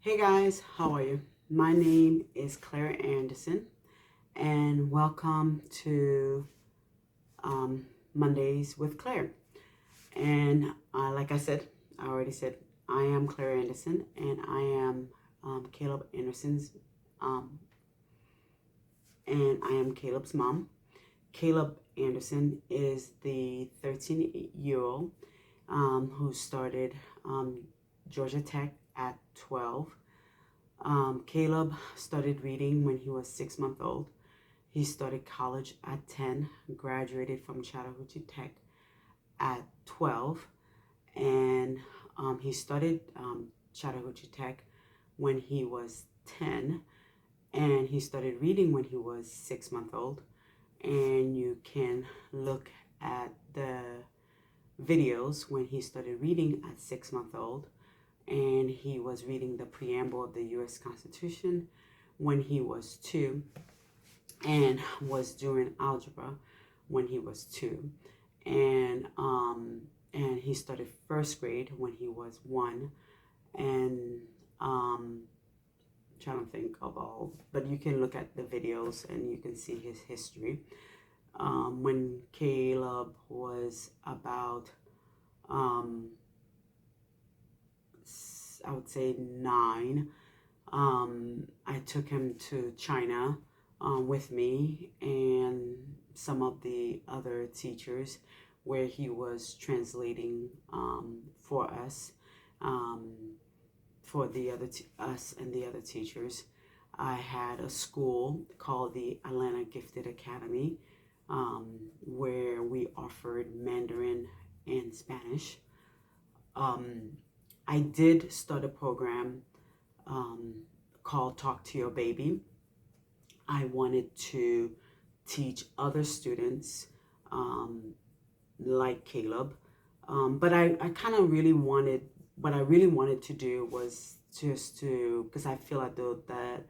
Hey guys, how are you? My name is Claire Anderson, and welcome to Mondays with Claire. And like I already said, I am Claire Anderson, and I am Caleb Anderson's, um, and I am Caleb's mom. Caleb Anderson is the 13-year-old who started Georgia Tech at 12. Caleb started reading when he was 6 months old. He started college at 10, graduated from Chattahoochee Tech at 12, and he started Chattahoochee Tech when he was 10, and he started reading when he was 6 months old. And you can look at the videos when he started reading at 6 months old, and he was reading the preamble of the U.S. Constitution when he was 2, and was doing algebra when he was 2, and he started first grade when he was 1, and trying to think of all, but you can look at the videos and you can see his history. When Caleb was about I would say 9, I took him to China with me and some of the other teachers, where he was translating for us, for the us and the other teachers. I had a school called the Atlanta Gifted Academy, where we offered Mandarin and Spanish. I did start a program called Talk to Your Baby. I wanted to teach other students like Caleb, but I kind of really wanted, what I really wanted to do was just to, because I feel like though that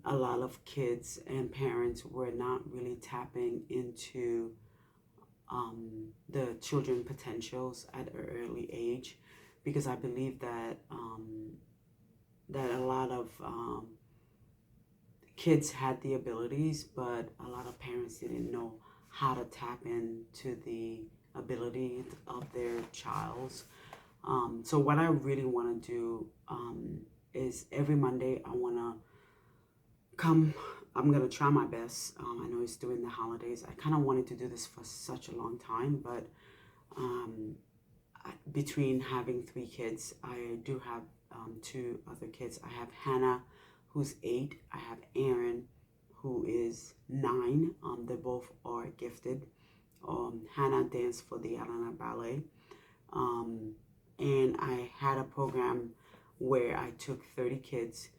a lot of kids and parents were not really tapping into the children potentials at an early age, because I believe that that a lot of kids had the abilities, but a lot of parents didn't know how to tap into the ability of their child's. So what I really want to do is every Monday I want to come. I'm going to try my best. I know it's during the holidays. I kind of wanted to do this for such a long time, but between having 3 kids, I do have 2 other kids. I have Hannah, who's 8. I have Aaron, who is 9. They both are gifted. Hannah danced for the Atlanta Ballet. And I had a program where I took 30 kids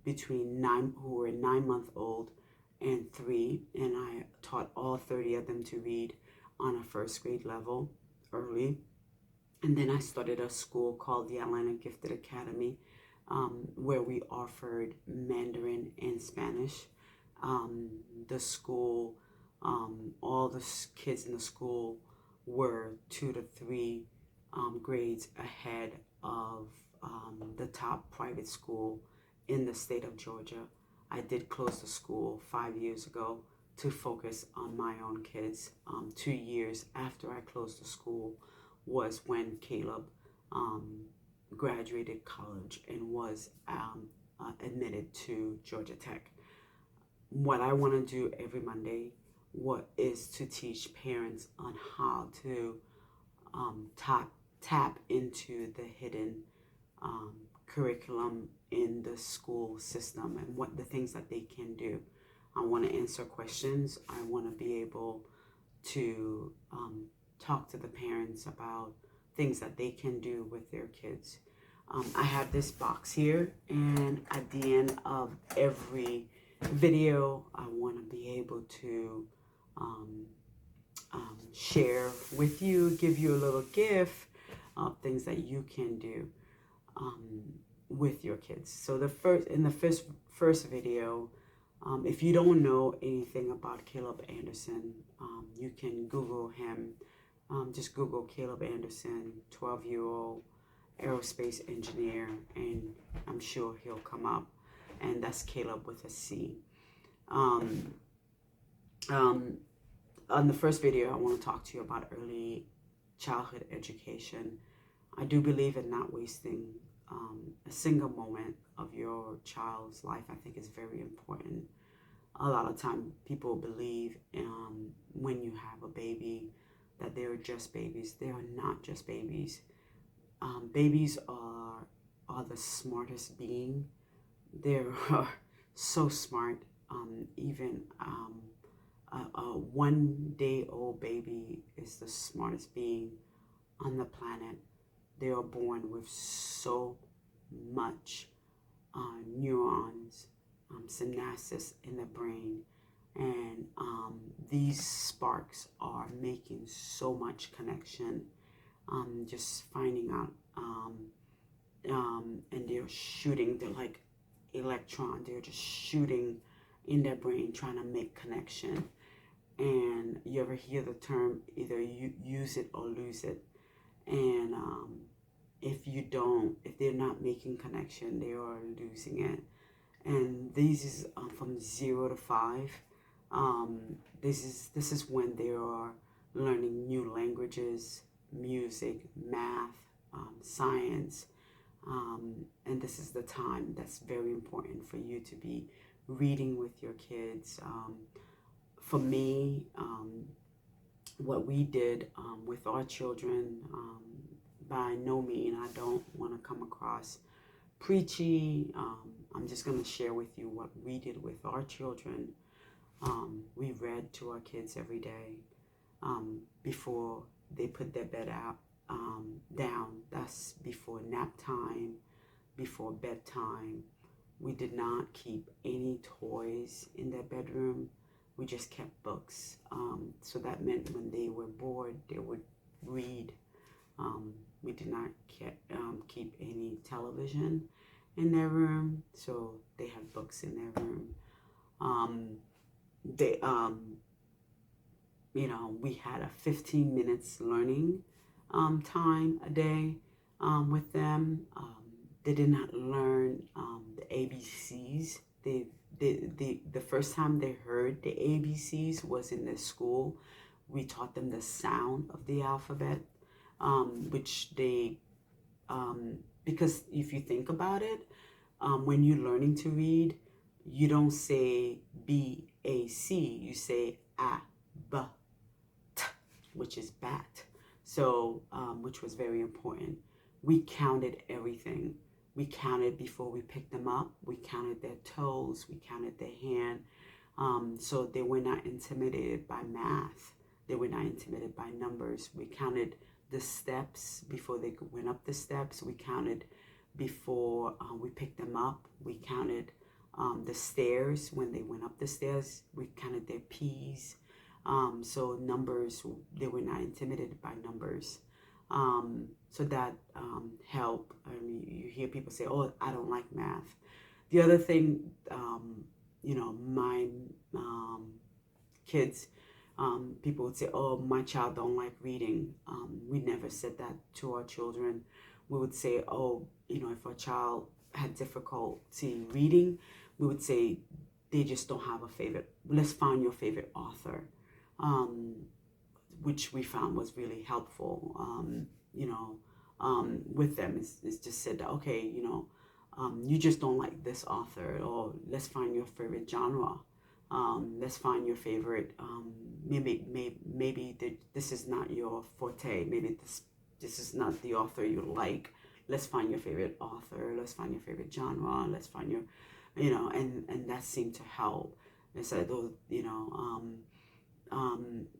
between 9, who were 9 months old and 3, and I taught all 30 of them to read on a first grade level early. And then I started a school called the Atlanta Gifted Academy, where we offered Mandarin and Spanish. The school, all the kids in the school were 2 to 3 grades ahead of the top private school in the state of Georgia. I did close the school 5 years ago to focus on my own kids. 2 years after I closed the school was when Caleb graduated college and was admitted to Georgia Tech. What I want to do every Monday is to teach parents on how to tap into the hidden curriculum in the school system and what the things that they can do. I want to answer questions. I want to be able to talk to the parents about things that they can do with their kids. I have this box here, and at the end of every video, I want to be able to share with you, give you a little gift of things that you can do with your kids. So in the first video, if you don't know anything about Caleb Anderson, you can Google him. Just Google Caleb Anderson, 12-year-old aerospace engineer, and I'm sure he'll come up. And that's Caleb with a C. Um, um, on the first video, I want to talk to you about early childhood education. I do believe in not wasting a single moment of your child's life. I think is very important. A lot of time people believe when you have a baby that they're just babies. They are not just babies. Babies are the smartest being. They're so smart. Even a 1-day-old baby is the smartest being on the planet. They are born with so much neurons, synapses in the brain, and these sparks are making so much connection. Just finding out, and they're shooting. They're like electron. They're just shooting in their brain, trying to make connection. And you ever hear the term, either you use it or lose it? And if they're not making connection, they are losing it. And this is from 0 to 5. This is when they are learning new languages, music, math, science, and this is the time that's very important for you to be reading with your kids. For me, what we did with our children, by no means, I don't want to come across preachy. I'm just going to share with you what we did with our children. We read to our kids every day before they put their bed out down. That's before nap time, before bedtime. We did not keep any toys in their bedroom. We just kept books. So that meant when they were bored, they would read. We did not keep any television in their room, so they had books in their room. We had a 15 minutes learning time a day with them. They did not learn the ABCs. The first time they heard the ABCs was in the school. We taught them the sound of the alphabet, which they, because if you think about it, when you're learning to read, you don't say B-A-C, you say A-B-T, which is bat. So, which was very important. We counted everything. We counted before we picked them up. We counted their toes. We counted their hand. So they were not intimidated by math. They were not intimidated by numbers. We counted the steps before they went up the steps. We counted before we picked them up. We counted the stairs when they went up the stairs. We counted their P's. So numbers, they were not intimidated by numbers. So that helped. I mean, you hear people say, oh, I don't like math. The other thing, my kids, people would say, oh, my child don't like reading. We never said that to our children. We would say, oh, if our child had difficulty reading, we would say they just don't have a favorite. Let's find your favorite author, which we found was really helpful. With them, it's just said that, okay, you just don't like this author, or let's find your favorite genre. Let's find your favorite, maybe this is not your forte. Maybe this is not the author you like. Let's find your favorite author. Let's find your favorite genre. Let's find your, and that seemed to help. And so those,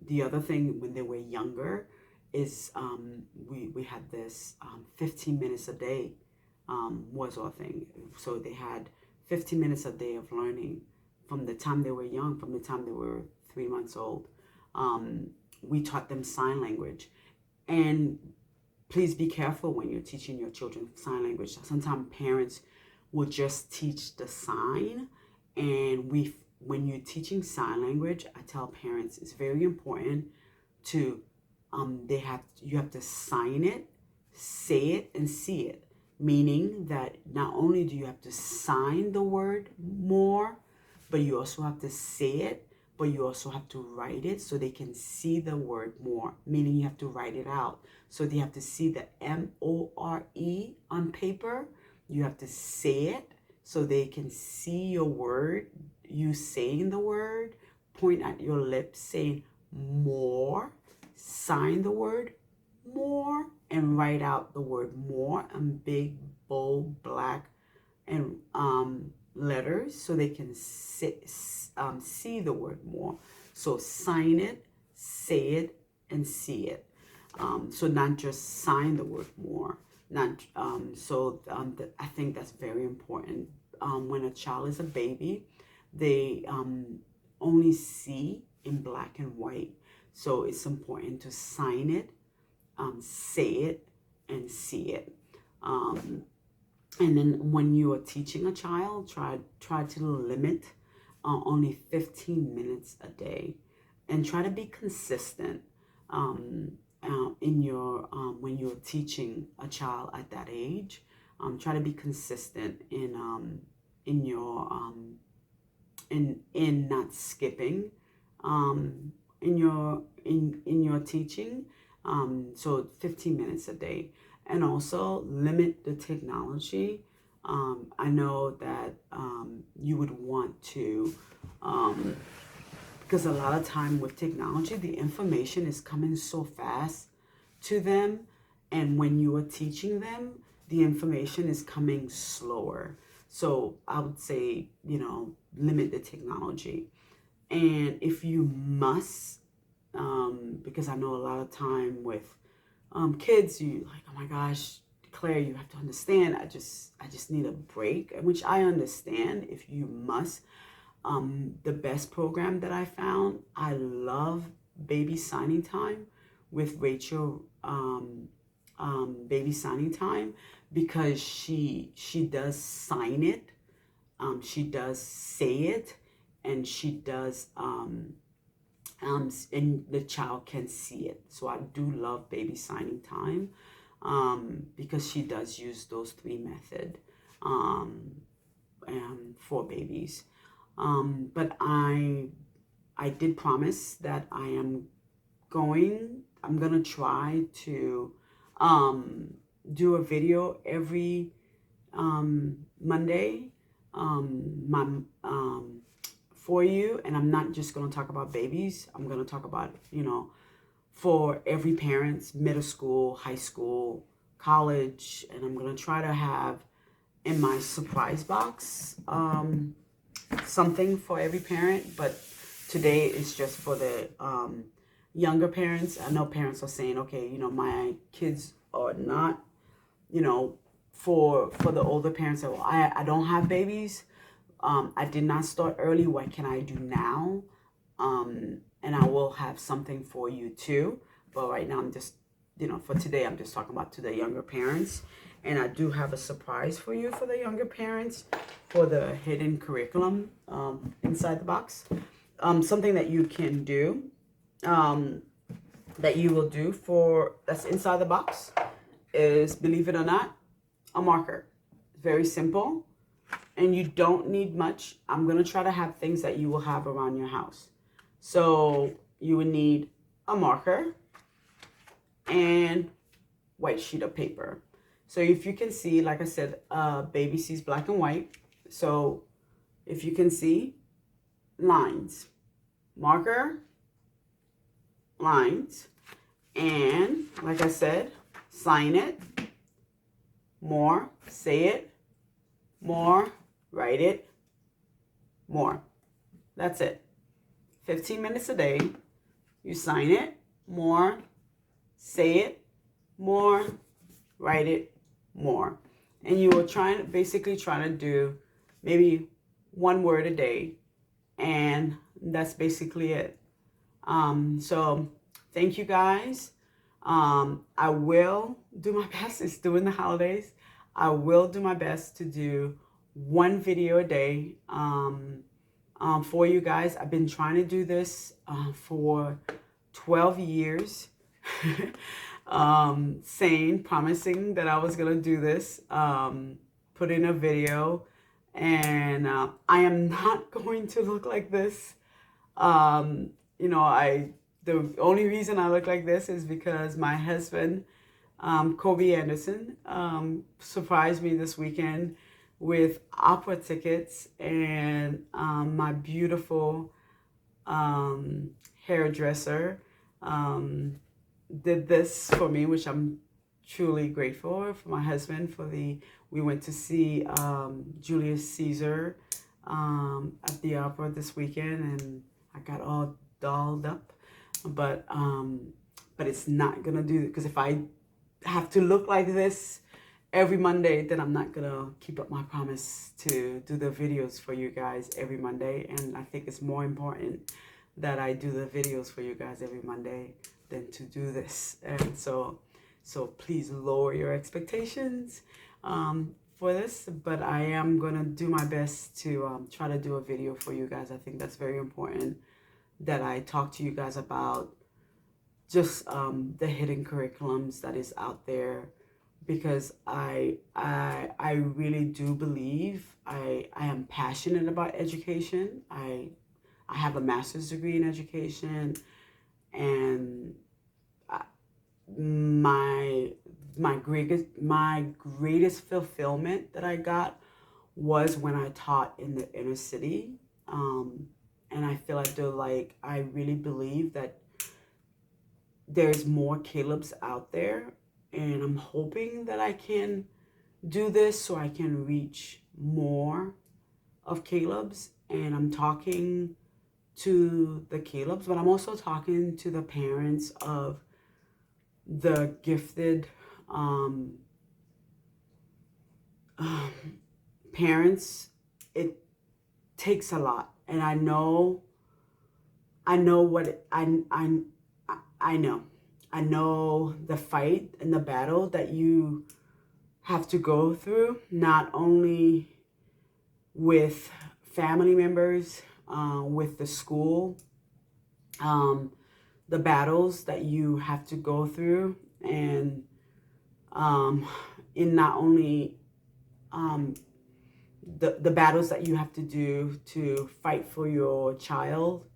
the other thing when they were younger is we had this 15 minutes a day was our thing. So they had 15 minutes a day of learning from the time they were young, from the time they were 3 months old. We taught them sign language. And please be careful when you're teaching your children sign language. Sometimes parents will just teach the sign, and when you're teaching sign language, I tell parents it's very important to you have to sign it, say it, and see it. meaning that not only do you have to sign the word more, but you also have to say it, but you also have to write it so they can see the word more, meaning you have to write it out. So they have to see the M-O-R-E on paper. You have to say it so they can see your word, you saying the word, point at your lips saying more, sign the word more, and write out the word more in big, bold, black, and letters so they can see the word more. So sign it, say it, and see it. So not just sign the word more. Not I think that's very important. When a child is a baby, they only see in black and white. So it's important to sign it, say it, and see it. And then when you are teaching a child, try to limit only 15 minutes a day, and try to be consistent in your when you're teaching a child at that age. Try to be consistent in your in not skipping in your teaching. So 15 minutes a day. And also limit the technology. I know that you would want to, because a lot of time with technology, the information is coming so fast to them. And when you are teaching them, the information is coming slower. So I would say, limit the technology. And if you must, because I know a lot of time with kids, you like, oh my gosh, Claire, you have to understand, I just need a break, which I understand if you must. The best program that I found, I love Baby Signing Time with Rachel, Baby Signing Time, because she does sign it, she does say it, and she does and the child can see it. So I do love Baby Signing Time because she does use those 3 methods for babies. But I did promise that I'm gonna try to do a video every Monday for you. And I'm not just going to talk about babies. I'm going to talk about, for every parent, middle school, high school, college. And I'm going to try to have in my surprise box something for every parent. But today is just for the younger parents. I know parents are saying, okay, my kids are not, for the older parents that, well, I don't have babies. I did not start early. What can I do now? And I will have something for you too. But right now I'm just, for today, I'm just talking about to the younger parents. And I do have a surprise for you for the younger parents for the hidden curriculum inside the box. Something that you can do, that you will do that's inside the box is, believe it or not, a marker. Very simple. And you don't need much. I'm going to try to have things that you will have around your house. So you would need a marker and white sheet of paper. So if you can see, like I said, baby sees black and white. So if you can see, lines, marker, lines, and like I said, sign it, more, say it, more, write it, more. That's it. 15 minutes a day. You sign it, more, say it, more, write it, more. And you will basically try to do maybe 1 word a day. And that's basically it. So thank you guys. I will do my best. It's during the holidays. I will do my best to do 1 video a day for you guys. I've been trying to do this for 12 years. saying, promising that I was going to do this, put in a video, and I am not going to look like this. You know, the only reason I look like this is because my husband, Kobe Anderson, surprised me this weekend with opera tickets, and my beautiful hairdresser did this for me, which I'm truly grateful for my husband. We went to see Julius Caesar at the opera this weekend, and I got all dolled up, but it's not gonna do it, because if I have to look like this every Monday, then I'm not gonna keep up my promise to do the videos for you guys every Monday. And I think it's more important that I do the videos for you guys every Monday than to do this. And so please lower your expectations for this, but I am gonna do my best to try to do a video for you guys. I think that's very important that I talk to you guys about just the hidden curriculums that is out there, because I really do believe I am passionate about education. I have a master's degree in education, and my greatest fulfillment that I got was when I taught in the inner city, and I feel like I really believe that there's more Caleb's out there, and I'm hoping that I can do this so I can reach more of Caleb's. And I'm talking to the Caleb's, but I'm also talking to the parents of the gifted parents. It takes a lot, and I know what I know the fight and the battle that you have to go through, not only with family members, with the school, the battles that you have to go through, and in not only the battles that you have to do to fight for your child.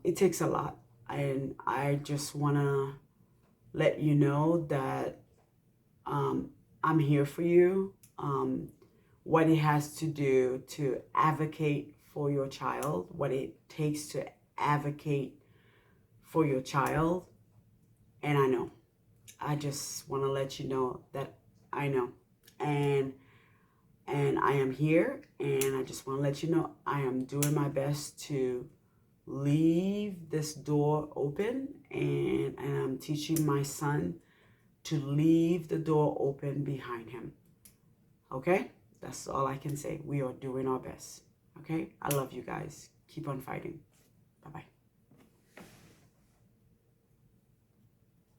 It takes a lot. And I just want to let you know that I'm here for you. What it has to do to advocate for your child, what it takes to advocate for your child. And I know. I just want to let you know that I know. And I am here, and I just want to let you know I am doing my best to leave this door open, and I'm teaching my son to leave the door open behind him. Okay? That's all I can say. We are doing our best. Okay? I love you guys. Keep on fighting. Bye-bye.